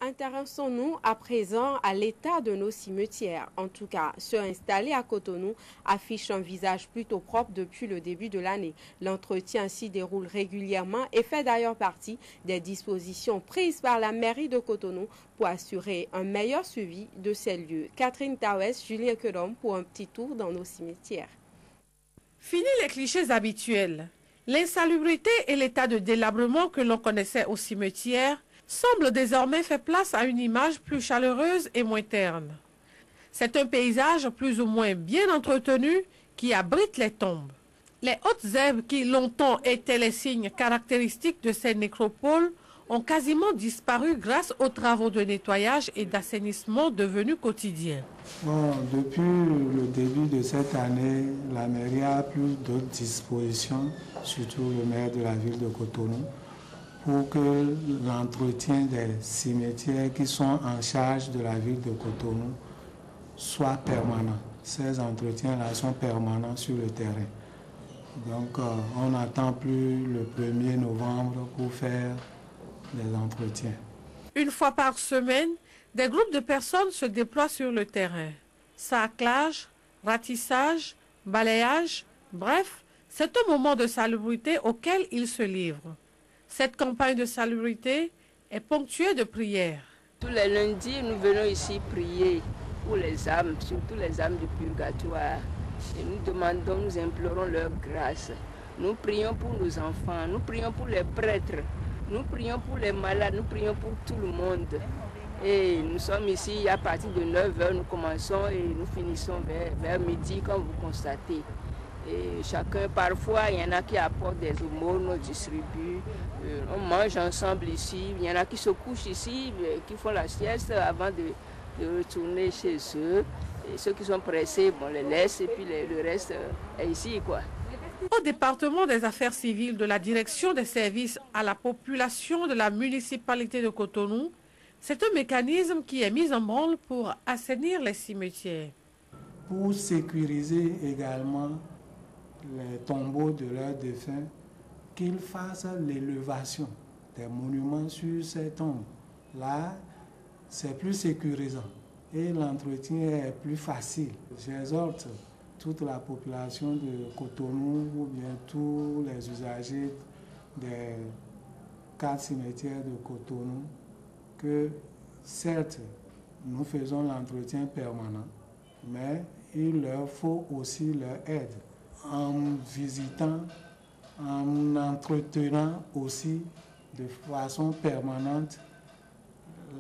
Intéressons-nous à présent à l'état de nos cimetières. En tout cas, ceux installés à Cotonou affichent un visage plutôt propre depuis le début de l'année. L'entretien s'y déroule régulièrement et fait d'ailleurs partie des dispositions prises par la mairie de Cotonou pour assurer un meilleur suivi de ces lieux. Catherine Tawes, Julie Kedom pour un petit tour dans nos cimetières. Fini les clichés habituels. L'insalubrité et l'état de délabrement que l'on connaissait au cimetière semble désormais faire place à une image plus chaleureuse et moins terne. C'est un paysage plus ou moins bien entretenu qui abrite les tombes. Les hautes herbes qui longtemps étaient les signes caractéristiques de ces nécropoles ont quasiment disparu grâce aux travaux de nettoyage et d'assainissement devenus quotidiens. Depuis le début de cette année, la mairie a pris d'autres dispositions, surtout le maire de la ville de Cotonou, pour que l'entretien des cimetières qui sont en charge de la ville de Cotonou soit permanent. Ces entretiens-là sont permanents sur le terrain. Donc on n'attend plus le 1er novembre pour faire des entretiens. Une fois par semaine, des groupes de personnes se déploient sur le terrain. Saclage, ratissage, balayage, bref, c'est un moment de salubrité auquel ils se livrent. Cette campagne de salubrité est ponctuée de prières. Tous les lundis, nous venons ici prier pour les âmes, surtout les âmes du purgatoire. Et nous demandons, nous implorons leur grâce. Nous prions pour nos enfants, nous prions pour les prêtres, nous prions pour les malades, nous prions pour tout le monde. Et nous sommes ici à partir de 9h, nous commençons et nous finissons vers midi, comme vous constatez. Et chacun, parfois, il y en a qui apportent des aumônes, on distribue. On mange ensemble ici. Il y en a qui se couchent ici, qui font la sieste avant de retourner chez eux. Et ceux qui sont pressés, on les laisse et puis le reste est ici, quoi. Au département des affaires civiles de la direction des services à la population de la municipalité de Cotonou, c'est un mécanisme qui est mis en branle pour assainir les cimetières. Pour sécuriser également les tombeaux de leurs défunts, qu'ils fassent l'élévation des monuments sur ces tombes. Là, c'est plus sécurisant et l'entretien est plus facile. J'exhorte toute la population de Cotonou ou bien tous les usagers des 4 cimetières de Cotonou que certes, nous faisons l'entretien permanent, mais il leur faut aussi leur aide en visitant, en entretenant aussi de façon permanente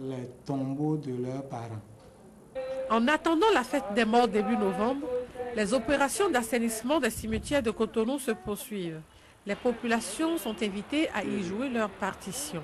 les tombeaux de leurs parents. En attendant la fête des morts début novembre, les opérations d'assainissement des cimetières de Cotonou se poursuivent. Les populations sont invitées à y jouer leur partition.